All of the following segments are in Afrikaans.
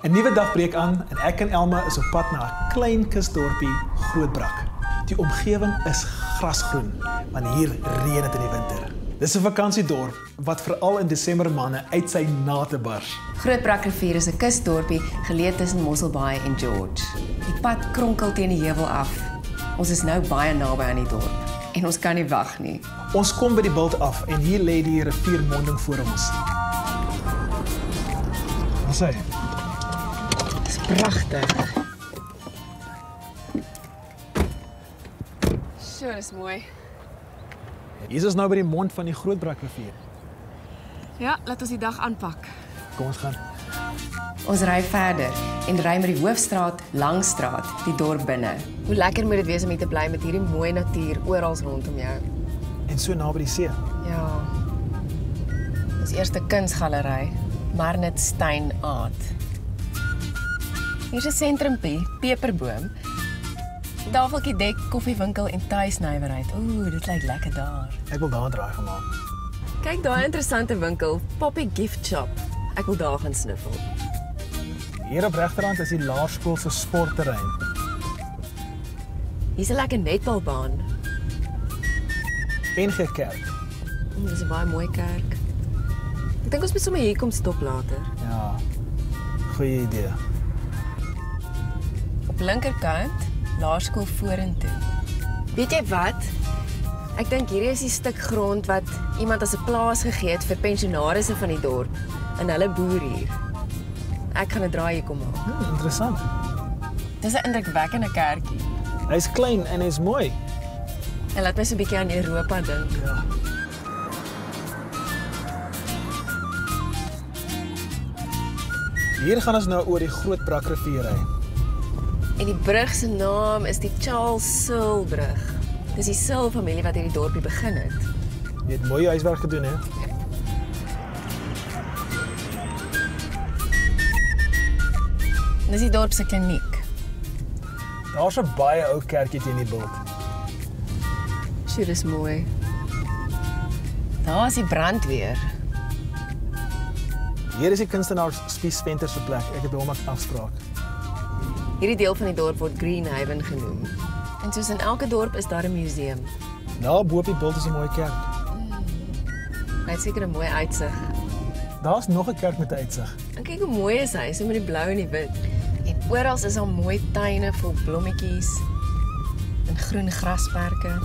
'n Nuwe dag breek aan en ek en Elma is op pad na 'n klein kusdorpie, Grootbrak. Die omgewing is grasgroen, want hier reën dit in die winter. Dis 'n vakansiedorp wat veral in Desember maande uit sy nate bars. Grootbrakrivier is 'n kusdorpie geleë tussen Mosselbaai en George. Die pad kronkel teen die heuwel af. Ons is nou baie naby aan die dorp en ons kan nie wag nie. Ons kom by die bult af en hier lê die riviermonding voor ons. Wat sê? Dis pragtig. So, dis mooi. Hier is nou by die mond van die Grootbrakrivier. Ja, laat ons die dag aanpak. Kom ons gaan. Ons ry verder en ry met die hoofstraat, Langstraat, die dorp binne. Hoe lekker moet dit wees om hier te bly met hierdie mooi natuur oral rondom jou. En so naby die see. Ja. Ons eerste kunsgalery, Marnit Stein Art. Hier is 'n sentrumpie, Peperboom. Tafeltjie dek, koffiewinkel en tuisnywerheid. Ooh, dit lyk lekker daar. Ek wil daar draai gemaak. Kyk, daai interessante winkel, Poppy Gift Shop. Ek wil daar gaan sniffel. Hier op regterhand is die laerskool se sportterrein. Hier's 'n lekker netbalbaan. NG Kerk. Dis 'n baie mooi kerk. Ek dink ons moet sommer hier kom stop later. Ja. Goeie idee. Op linkerkant, laerskool vorentoe. Weet jy wat? Ek dink hierdie is die stuk grond wat iemand as 'n plaas gegee het vir pensionaarisse van die dorp en hulle boer hier. Ek gaan 'n draai hier kom maak. Interessant. Dis 'n indrukwekkende kerkie. Hy's klein en hy's mooi. En laat my so 'n bietjie aan Europa dink. Ja. Hier gaan ons nou oor die Grootbrakrivier ry. En die brug se naam is die Charles Searle brug. Dis die Searle familie wat hierdie dorpie begin het. Jy het mooi huiswerk gedoen, hè? Dis die dorp se kliniek. Daar's 'n baie ou kerkie teen die bult. Sjoe, dis mooi. Daar is die brandweer. Hier is die kunstenaar Spies Venter se plek. Ek het by hom 'n afspraak. Hierdie deel van die dorp word Greenhaven genoem. En soos in elke dorp is daar 'n museum. Daar bo op die bult is 'n mooi kerk. Hy het seker 'n mooi uitsig. Daar's nog 'n kerk met 'n uitsig. En kyk hoe mooi is hy, so met die blou en die wit. En oral is daar mooi tuine vol blommetjies en groen grasperke.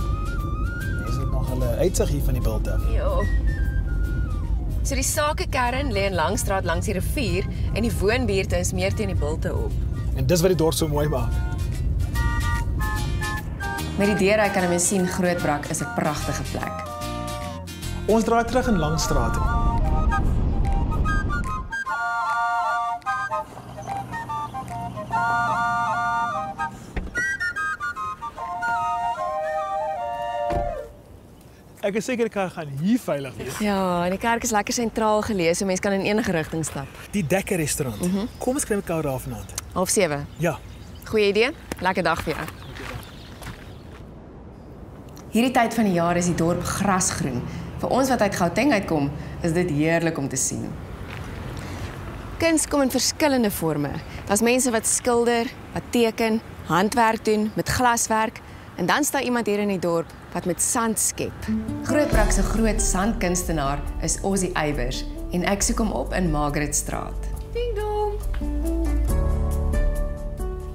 Dis ook nog 'n uitsig hier van die bult af. Ja. So die sakekern lê in Langstraat langs die rivier en die woonbuurte is meer teen die bulte op. En dis wat die dorp so mooi maak. Met die deure kan 'n mens sien Grootbrak is 'n pragtige plek. Ons draai terug in Langstraat. Ek is seker ek gaan hier veilig wees. Ja, en die kerk is lekker sentraal geleë, so mense kan in enige rigting stap. Die Dekker restaurant. Kom ons kry mekaar daar vanaand. 7:30. Ja. Goeie idee. Lekker dag vir jou. Hierdie tyd van die jaar is die dorp grasgroen. Vir ons wat uit Gauteng uitkom, is dit heerlik om te sien. Kuns kom in verskillende forme. Daar's mense wat skilder, wat teken, handwerk doen met glaswerk en dan staan iemand hier in die dorp wat met sand skep. Grootbrak se groot sandkunstenaar is Ossie Eybers en ek soek hom op in Margaretstraat. Ding dong.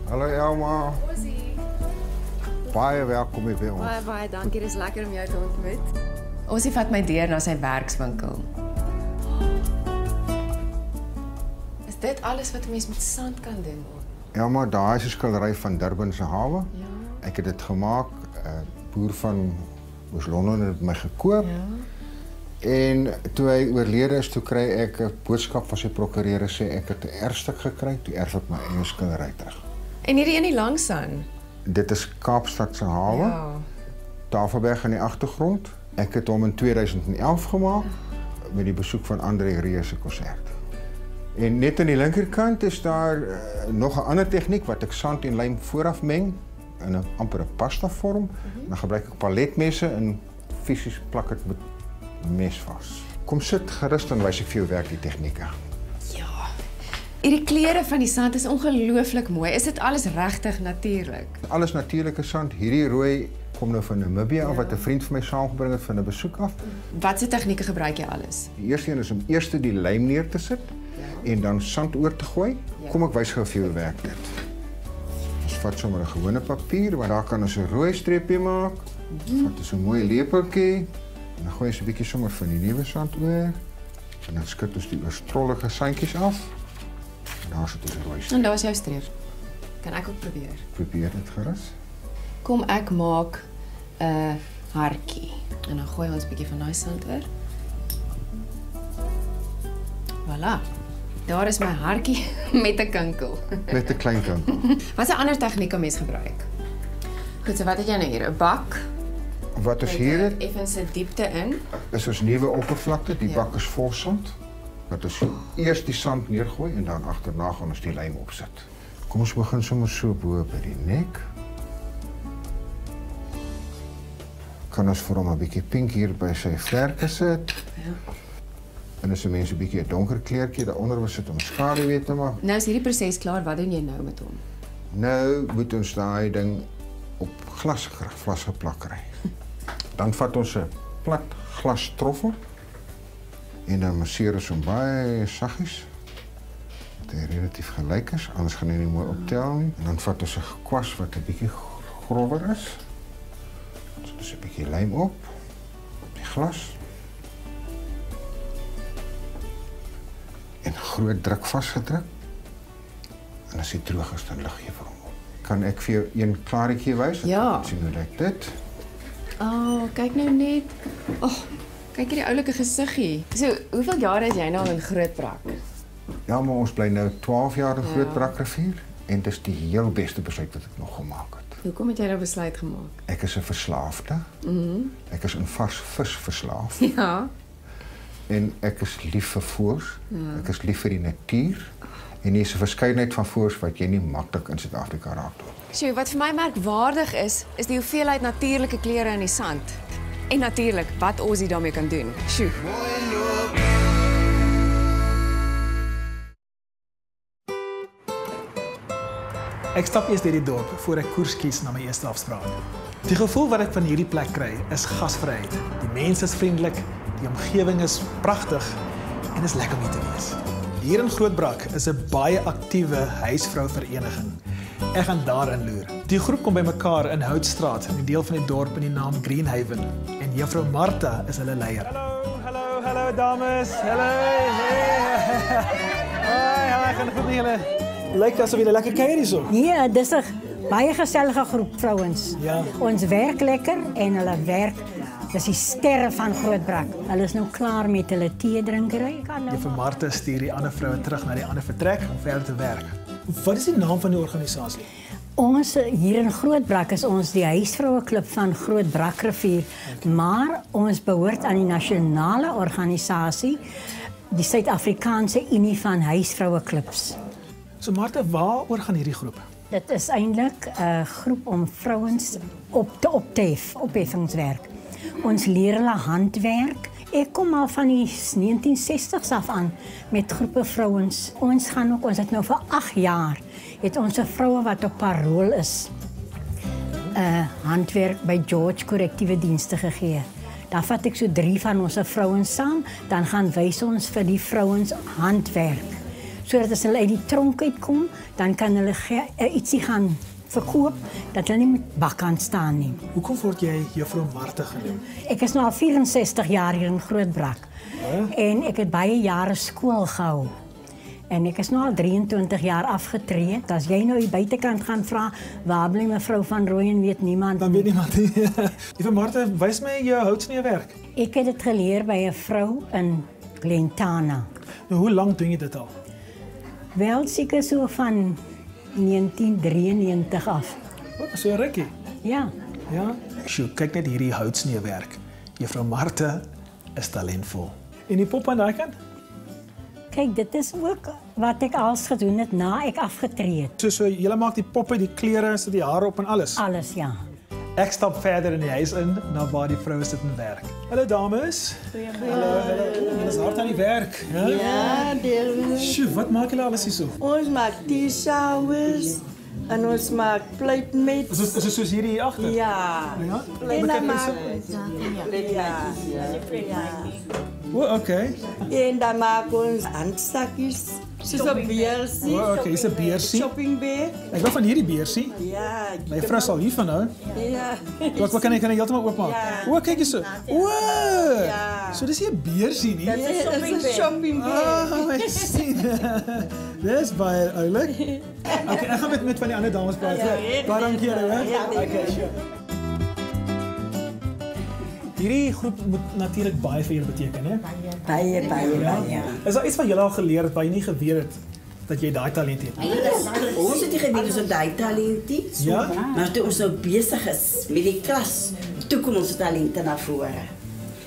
Hallo Elma. Ossie. Baie welkom hier by ons. Baie dankie. Dis lekker om jou te ontmoet. Ossie vat my deur na sy werkswinkel. Is dit alles wat 'n mens met sand kan doen? Elma, daar is 'n skildery van Durban se hawe. Ja. Ek het dit gemaak. 'n Boer van Oos-London het my gekoop. Ja. En toe hy oorlede is, toe kry ek 'n boodskap van sy prokureur sê ek het 'n erfstuk gekry, toe erf ek my eie skildery terug. En hierdie een die langsaan. Dit is Kaapstad se hawe. Ja. Tafelberg in die agtergrond. Ek het hom in 2011 gemaak met die besoek van André Rieu se konsert. En net aan die linkerkant is daar nog 'n ander tegniek wat ek sand en lijm vooraf meng in 'n amper 'n pasta vorm. Dan gebruik ek paletmesse en fisies plak dit met mes vas. Kom sit gerus, dan wys ek vir jou werk die tegnieke. Ja. Hierdie kleure van die sand is ongelooflik mooi. Is dit alles regtig natuurlik? Alles natuurlike sand. Hierdie rooi kom nou van Namibië af, wat 'n vriend van my saamgebring het van 'n besoek af. Watse tegnieke gebruik jy alles? Die eerste een is om eers die lijm neer te sit en dan sand oor te gooi. Kom ek wys gou vir jou hoe werk dit. Ons vat sommer 'n gewone papier, maar daar kan ons 'n rooi streepie maak. Vat ons 'n mooi lepeltjie en dan gooi ons 'n bietjie sommer van die nuwe sand oor. En dan skud ons die oorstrollige sandjies af. En daar sit ons 'n rooi streep. En daar is jou streep. Kan ek ook probeer? Probeer dit gerus. Kom ek maak 'n hartjie en dan gooi ons 'n bietjie van daai sand oor. Voilà. Daar is my hartjie met 'n kinkel. Met 'n klein kinkel. Wat 'n ander tegniek kan mens gebruik? Goed, so wat het jy nou hier? 'n Bak. Wat ons hier het, Effens 'n diepte in. is ons nuwe oppervlakte. Die bak is vol sand. Dat ons eers die sand neergooi en dan agterna gaan ons die lijm opsit. Kom ons begin sommer so bo by die nek. Kan ons vir hom 'n bietjie pink hier by sy vlerke sit. Ja. En as 'n mens 'n bietjie 'n donker kleurtjie daaronder wil sit om skaduwee te maak. Nou is hierdie proses klaar. Wat doen jy nou met hom? Nou moet ons daai ding op glas geplak kry. Dan vat ons 'n plat glas troffel en dan masseer ons hom baie saggies. Dat hy relatief gelyk is, anders gaan hy nie mooi optel nie. En dan vat ons 'n kwas wat 'n bietjie grower is. Dan sit ons 'n bietjie lijm op die glas. En groot druk vasgedruk. En as hy droog is, dan lig jy vir hom op. Kan ek vir jou een klaretjie wys? Ja. Sien hoe lyk dit? Kyk nou net. Kyk hierdie oulike gesiggie. So, hoeveel jare is jy nou al in Grootbrak? Ja, maar ons bly nou 12 jaar in Grootbrakrivier en dis die heel beste besluit wat ek nog gemaak het. Hoekom het jy nou besluit gemaak? Ek is 'n verslaafde. Ek is in vars vis verslaaf. Ja. En ek is lief vir voëls. Ek is lief vir die natuur. En hier is 'n verskeidenheid van voëls wat jy nie maklik in Suid-Afrika raak doen. So, wat vir my merkwaardig is die hoeveelheid natuurlike kleure in die sand. En natuurlik wat ons hier daarmee kan doen. Sjoe. Ek stap eers deur die dorp voor ek koers kies na my eerste afspraak. Die gevoel wat ek van hierdie plek kry is gasvryheid. Die mense is vriendelik, die omgewing is pragtig en is lekker om hier te wees. Hier in Grootbrak is 'n baie aktiewe huisvrouvereniging. Ek gaan daarin loer. Die groep kom bymekaar in Houtstraat, in die deel van die dorp met die naam Greenhaven. En Juffrou Martha is hulle leier. Hallo dames. Hallo. Hoi, gaan goed met julle? Lyk asof julle lekker kuier hierso. Ja, dis 'n baie gesellige groep vrouens. Ja. Ons werk lekker en hulle werk. Dis die sterre van Grootbrak. Hulle is nou klaar met hulle teedrinkery. Juffrou Martha stuur die ander vroue terug na die ander vertrek om verder te werk. Wat is die naam van die organisasie? Ons hier in Grootbrak is ons die huisvroueklub van Grootbrakrivier, maar ons behoort aan die nasionale organisasie, die Suid-Afrikaanse Unie van Huisvroueklubs. So Martha, waaroor gaan hierdie groep? Dit is eintlik 'n groep om vrouens op te opheffingswerk. Ons leer hulle handwerk. Ek kom al van die 1960s af aan met groepe vrouens. Ons het nou vir 8 jaar, het ons 'n vroue wat op parool is. Handwerk by George Korrektiewe Dienste gegee. Dan vat ek so 3 van ons vrouens saam, dan gaan wys ons vir die vrouens handwerk. Sodat as hulle uit die tronk uitkom, dan kan hulle ietsie gaan verkoop, dat hulle nie met bakkant staan nie. Hoekom word jy Juffrou Martha genoem? Ek is nou al 64 jaar hier in Grootbrak. En ek het baie jare skool gehou. En ek is nou al 23 jaar afgetree. As jy nou die buitekant gaan vra, waar bly mevrou van Rooyen, weet niemand. Dan weet niemand nie. Juffrou Martha, wys my jou houtsneewerk. Ek het dit geleer by 'n vrou in Glentana. Nou, hoe lank doen jy dit al? Wel seker so van 1993 af. So rukkie. Ja. Ja. Sjoe, kyk net hierdie houtsneewerk. Juffrou Martha is talentvol. En die pop aan daai kant? Kyk, dit is ook wat ek als gedoen het na ek afgetree het. So jy maak die poppe, die klere, sit die hare op en alles. Alles, ja. Ek stap verder in die huis in, na waar die vroue sit en werk. Hallo dames. Hallo. Ons is hard aan die werk. Ja, deels. Sjoe, wat maak julle alles hierso? Ons maak t-showers en ons maak pluitmets. Is dit soos hierdie hier agter? Ja. Ja? En dan maak O, okay. En dan maak ons handsakjes. Soos 'n beersie. O, okay, is 'n beersie. Shopping bag. Ek wil van hierdie beersie. Ja. My vrou sal hiervan hou. Ja. Wat kan ek heeltemal oopmaak? Ja. O, kyk hierso. O! Ja. So dis nie 'n beersie nie. Dit is 'n shopping bag. Oh, ek sien. Dis baie oulik. Okay, ek gaan met van die ander dames praat. Baie dankie julle, hè. Okay, sure. Hierdie groep moet natuurlik baie vir julle beteken, hè? Baie. Is daar iets van julle al geleer wat jy nie geweet het dat jy daai talent het? Ons het nie geweet ons het daai talent nie. Ja? Maar toe ons nou besig is met die klas, toe kom ons talente na vore.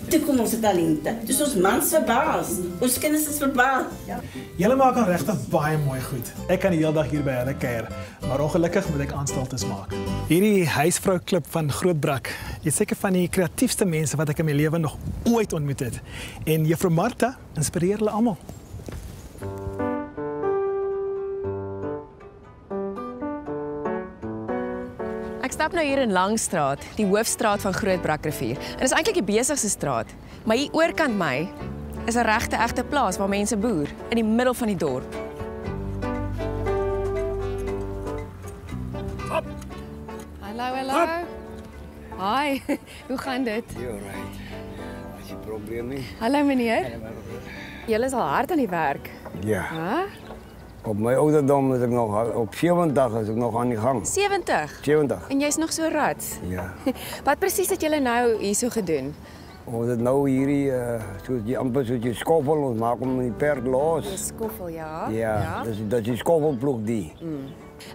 Toe kom ons talente. Dus ons mans verbaas. Ons kinders is verbaas. Julle maak aan regtig baie mooi goed. Ek kan die hele dag hier by hulle kuier, maar ongelukkig moet ek aanstaltes maak. Hierdie huisvrou klub van Grootbrak is seker van die kreatiefste mense wat ek in my lewe nog ooit ontmoet het. En Juffrou Martha inspireer hulle almal. Ek stap nou hier in Langstraat, die hoofstraat van Grootbrakrivier. En dis eintlik die besigste straat, maar hier oorkant my is 'n regte plaas waar mense boer in die middel van die dorp. Hallo. Hi. Hoe gaan dit? Alright. As jy probleem nie. Hallo meneer. Julle is al hard aan die werk. Ja. Hæ? Op my ouderdom is ek nog op 70 is ek nog aan die gang. 70. 70. En jy's nog so rats. Ja. Wat presies het julle nou hierso gedoen? Ons het nou hierdie soos jy amper soos jy skoffel ons maak om die perd los. Die skoffel, ja. Ja. Dis die skoffelploeg die.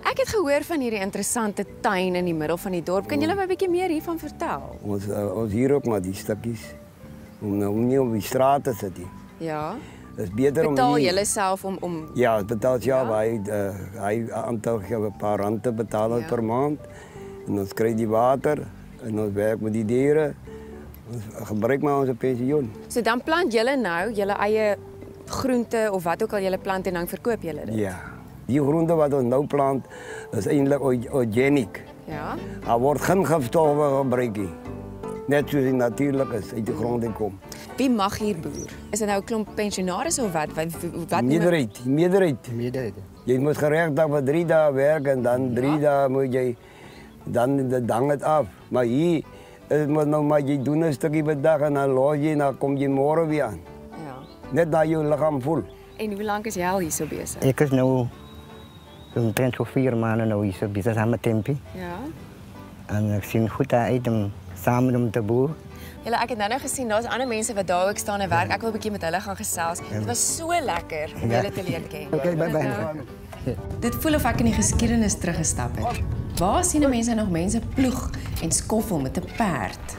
Ek het gehoor van hierdie interessante tuin in die middel van die dorp. Kan julle my 'n bietjie meer hiervan vertel? Ons hier ook maar die stukkies om nie op die straat te sit nie. Ja. Dis beter Betaal om julle self om Ja, betaal self. Hy aantal gee 'n paar rande betaal ons per maand. En ons kry die water en ons werk met die diere. Ons gebruik maar ons pensioen. So dan plant julle nou julle eie groente of wat ook al julle plant en dan verkoop julle dit. Ja. Die groente wat ons nou plant is eintlik organic. Ja. Daar word geen gifstowwe gebruik nie. Net soos dit natuurlik is uit die grond kom. Wie mag hier boer? Is dit nou 'n klomp pensionaars of wat? Wat Meerderheid. Jy moet geregtig vir 3 dae werk en dan 3 dae moet jy dan hang dit af. Maar hier is moet nou maar jy doen 'n stukkie per dag en dan los jy en dan kom jy môre weer aan. Ja. Net na jou liggaam voel. En hoe lank is jy al hierso besig? Ik is nu omtrent zo 4 maanden nou hier bezig aan mijn tempie. Ja. En ik zie goed uit om samen om te boeren. Julle, ek het nou gesien daar's ander mense wat daar ook staan en werk. Ek wil 'n bietjie met hulle gaan gesels. Dit was so lekker om julle te leer ken. Oké, bye. Dit voel of ek in die geskiedenis teruggestap het. Waar sien mense nog mense ploeg en skoffel met 'n perd?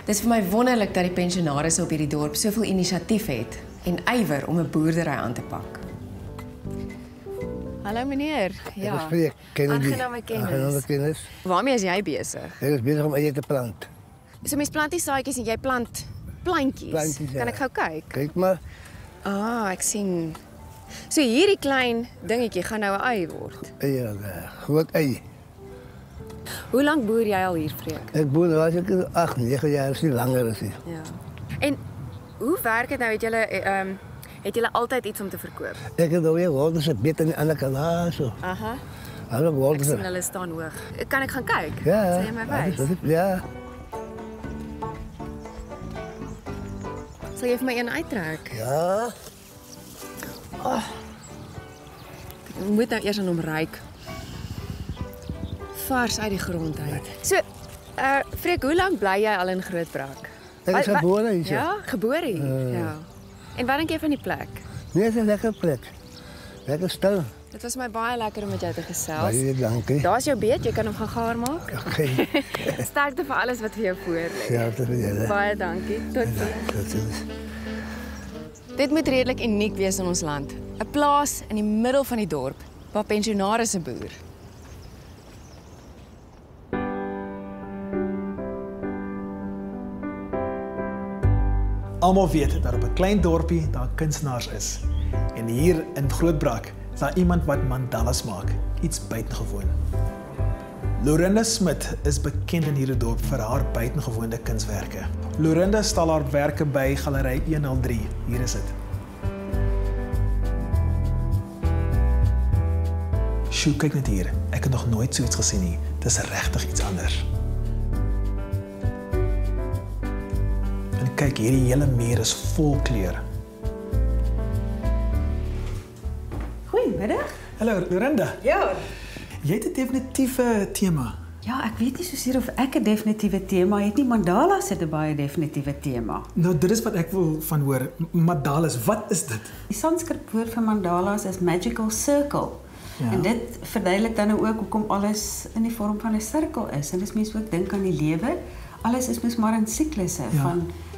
Dit is vir my wonderlik dat die pensionaars op hierdie dorp soveel inisiatief het en ywer om 'n boerdery aan te pak. Hallo meneer. Ja. Aangename kennis. Waarmee is jy besig? Ek is besig om eie te plant. So mens plant die saadjies en jy plant plantjies. Plantjies, ja. Kan ek gou kyk? Kyk maar. Ah, ek sien. So hierdie klein dingetjie gaan nou 'n ei word. Ja, groot ei. Hoe lank boer jy al hier, Freek? Ek boer nou as ek 8, 9 jaar, is nie langer as nie. Ja. En hoe werk dit nou? Het julle altyd iets om te verkoop? Ek het nou weer wolters een bit aan die ander kant, so. Aha. Alle Ek wolters. sien hulle staan hoog. Kan ek gaan kyk? Ja. Sal jy my wys? Ja. Sal jy vir my een uittrek? Ja. Ek moet nou eers aan hom ruik. Vars uit die grond uit. So, Freek, hoe lank bly jy al in Grootbrak? Ek is gebore hier. Ja, gebore hier. Ja. En wat dink jy van die plek? Nee, het is een lekker plek. Lekker stil. Dit was my baie lekker om met jou te gesels. Baie dankie. Daar's jou beet, jy kan hom gaan gaar maak. Okay. Sterkte vir alles wat vir jou voor lê. Ja, dat is het. Baie dankie. Totsiens. Dat is. Dit moet redelik uniek wees in ons land. 'n Plaas in die middel van die dorp waar pensionaars boer. almal weet dat op 'n klein dorpie daar kunstenaars is. En hier in Grootbrak is daar iemand wat mandalas maak, iets buitengewoon. Lorinda Smit is bekend in hierdie dorp vir haar buitengewone kunswerke. Lorinda stal haar werke by Galery 103. Hier is dit. Sjoe, kyk net hier. Ek het nog nooit so iets gesien nie. Dis regtig iets anders. En kyk, hierdie hele muur is vol kleur. Goeiemiddag. Hallo, Lorinda. Ja. Jy het 'n definitiewe tema. Ja, ek weet nie soseer of ek 'n definitiewe tema het nie, mandalas het 'n baie definitiewe tema. Nou, dit is wat ek wil van hoor. Mandalas, wat is dit? Die Sanskrit woord vir mandalas is magical circle. Ja. En dit verduidelik dan ook hoekom alles in die vorm van 'n sirkel is. En dis mense ook dink aan die lewe. Alles is mos maar in siklusse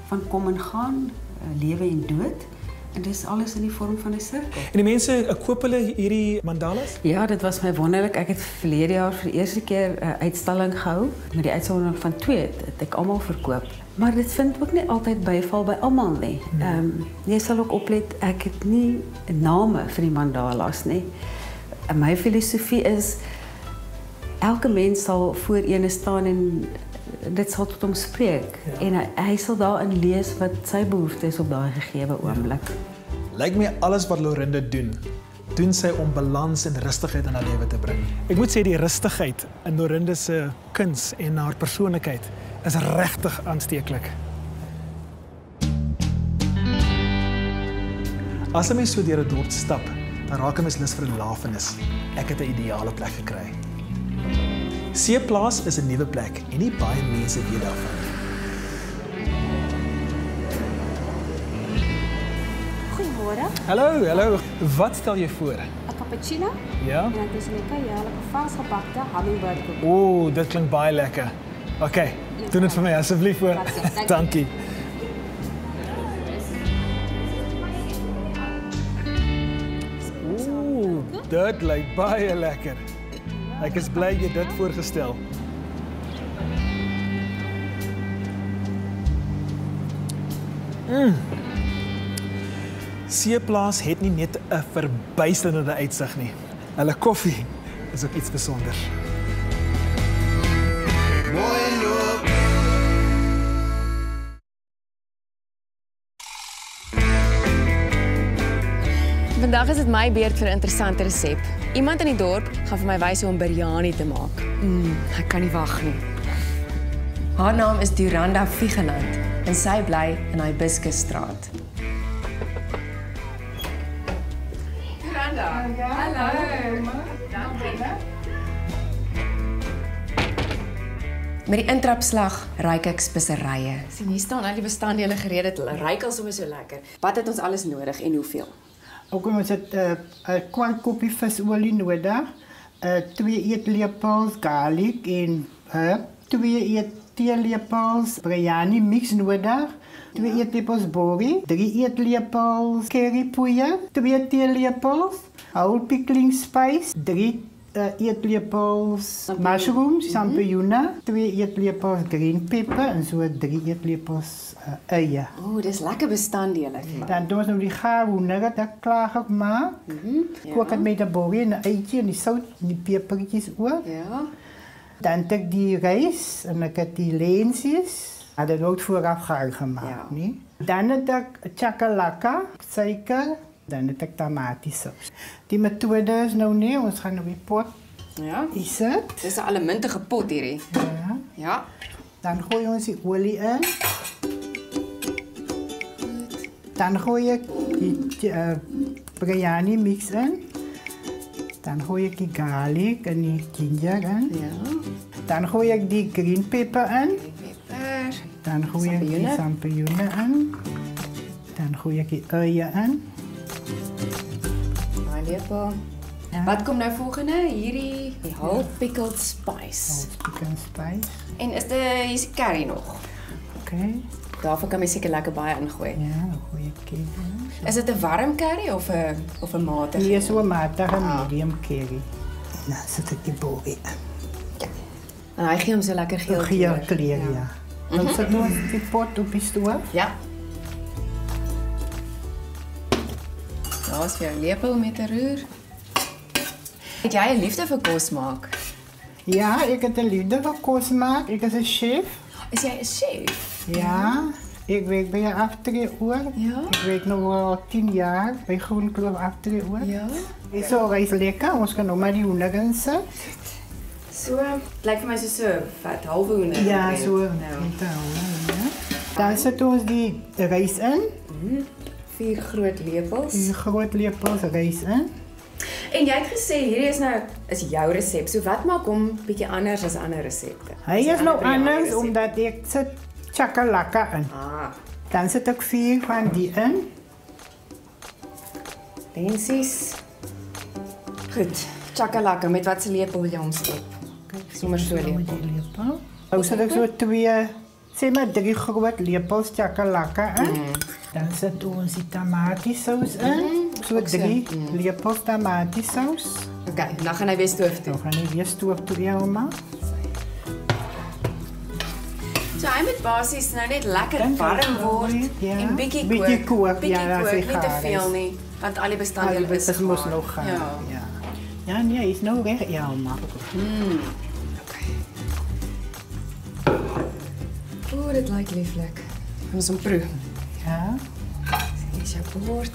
van kom en gaan, lewe en dood. En dis alles in die vorm van 'n sirkel. En die mense koop hulle hierdie mandalas? Ja, dit was my wonderlik. Ek het verlede jaar vir die eerste keer 'n uitstalling gehou. Met die uitsondering van 2 het ek almal verkoop. Maar dit vind ook nie altyd byval by almal nie. Jy sal ook oplet, ek het nie name vir die mandalas nie. En my filosofie is elke mens sal voor eene staan en dit sal tot hom spreek. Ja. En hy sal daarin lees wat sy behoefte is op daai gegeewe oomblik. Lyk my alles wat Lorinda doen sy om balans en rustigheid in haar lewe te bring. Ek moet sê die rustigheid in Lorinda se kuns en haar persoonlikheid is regtig aansteeklik. As 'n mens so deur 'n dorp stap, dan raak 'n mens lus vir 'n lafenis. Ek het 'n ideale plek gekry. Seeplaas is 'n nuwe plek en nie baie mense weet daarvan. Goeiemôre. Hallo. Wat stel jy voor? 'n Cappuccino? Ja. En dan is 'n lekker heerlike varsgebakte hummingbird koek. Ooh, dit klink baie lekker. Okay, doen dit vir my asseblief hoor. Dankie. Ooh, dit lyk baie lekker. Ek is bly jy dit voorgestel. Seeplaas het nie net 'n verbuisterende uitsig nie. Hulle koffie is ook iets besonders. Vandag is dit my beurt vir 'n interessante resep. Iemand in die dorp gaan vir my wys hoe om biryani te maak. Ek kan nie wag nie. Haar naam is Duranda Vigeland en sy bly in Hibiscusstraat. Duranda, hallo. Dankie. Met die intrapslag ruik ek speserye. Sien, hier staan al die bestanddele gereed. Hulle ruik al sommer so lekker. Wat het ons alles nodig en hoeveel? Ook ons het 'n kwart koppie visolie nodig, 2 eetlepels garlic en 2 teelepels biryani mix nodig, 2 eetlepels bori, 3 eetlepels currypoeier, 2 teelepels whole pickling spice, 3 eetlepels mushrooms, champignons, 2 eetlepels green pepper en so 3 eetlepels eie. Dis lekker bestanddele. Dan doen ons nou die gaarhoender wat ek klaar gemaak. Kook het met 'n bori en 'n eitjie en die sout en die pepertjies ook. Ja. Dan het ek die rys en ek het die lensies. Had dit ook vooraf gaar gemaakt, nie? Dan het ek chakalaka, suiker. Dan het ek tomatiesaus. Die methode is nou nie, ons gaan nou die pot. Ja. Is dit? Dis 'n allemintige pot hierdie. Ja. Ja. Dan gooi ons die olie in. Dan gooi ek die biryani mix in. Dan gooi ek die garlic en die ginger in. Ja. Dan gooi ek die green pepper in. Dan gooi ek die champignons in. Dan gooi ek die eie in. Lepel. Ja. Wat kom nou volgende? Hierdie whole pickled spice. Whole pickled spice. En is dit hier's curry nog? Okay. Daarvoor kan jy seker lekker baie ingooi. Ja, 'n goeie curry. Is dit 'n warm curry of 'n matige? Nee, so 'n matige medium curry. Nou sit ek die bori in. Ja. En hy gee hom so lekker geel kleur, ja. Dan sit ons die pot op die stoof. Ja. Daar's vir jou lepel om mee te roer. Het jy 'n liefde vir kos maak? Ja, ik heb een liefde voor kos maken. Ik ben een chef. Is jij een chef? Ja, ik werk bij Aftreeuwer. Ja? Ik werk nog wel 10 jaar bij Groenkloof Aftreeuwer. Ja? Zo, is lekker. Ons kan nog maar die hoendergensen. So, het lyk vir my so vet halwe hoender. Ja, zo. Nou. Dan zet ons die rijst in. 4 groot lepels. 4 groot lepels rijst in. En jy het gesê hierdie is jou resep. So wat maak hom bietjie anders as ander resepte? Hij is nog anders omdat ik zet chakalaka in. Dan zet ik 4 van die in. Pensies. Goed, chakalaka, met wat se lepel wil jy omskep? Sommer so lepel. Dan zet ik zo 2, zeg maar 3 groot lepels chakalaka in. Dan zetten we ons die tomatiesaus in. Zo 3 lepels tomatiesaus. Oké, dan gaan hy weer stoof toe. Dan gaan hy weer stoof toe, Elma. So hy moet basies nou net lekker warm word en bietjie kook. Ja, dat is nie te veel nie, want al die bestanddele is gaar. Moet nog gaan. Ja, nee, is nou weg, Elma. Oeh, dit lyk lieflik. Ons hom proe. Ja. Hier is jou bord.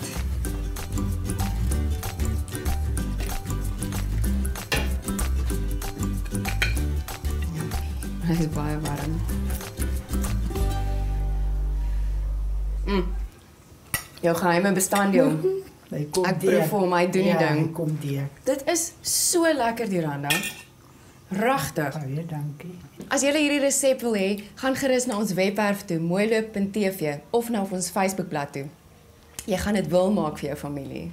Hy is baie warm. Jou geheime bestanddeel. Ek proef vir my doen die ding. Ja, kom die. Dit is so lekker, Diranda. Regtig. Baie dankie. As jy hierdie resep wil hê, gaan gerus na ons webwerf toe, mooiloop.tv of na ons Facebookblad toe. Jy gaan dit wil maak vir jou familie.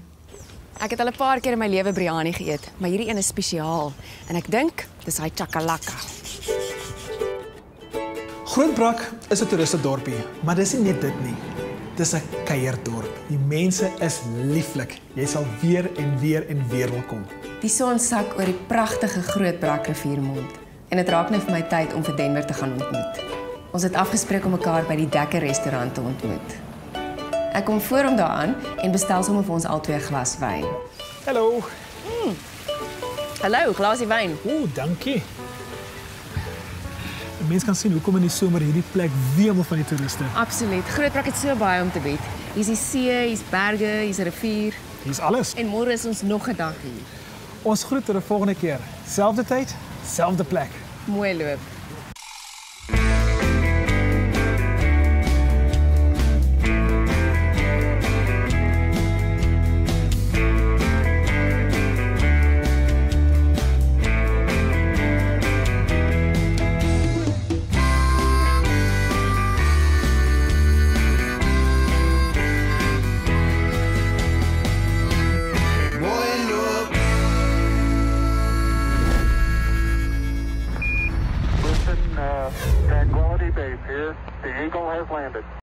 Ek het al 'n paar keer in my lewe biryani geëet, maar hierdie een is spesiaal en ek dink dis hy chakalaka. Grootbrak is 'n toeristedorpie, maar dis nie net dit nie. Dis 'n kuierdorp. Die mense is lieflik. Jy sal weer en weer en weer wil kom. Die son sak oor die pragtige Grootbrak riviermond en dit raak nou vir my tyd om vir Denver te gaan ontmoet. Ons het afgespreek om mekaar by die Dekker restaurant te ontmoet. Ek kom voor hom daaraan en bestel sommer vir ons albei 'n glas wyn. Hallo. Hallo, glasie wyn. Dankie. Mense kan sien hoekom in die somer hierdie plek wemel van die toeriste. Absoluut. Grootbrak het so baie om te bied. Hier's die see, hier's berge, hier's 'n rivier. Hier's alles. En môre is ons nog 'n dag hier. Ons groet tot 'n volgende keer. Selfde tyd, selfde plek. Mooi loop.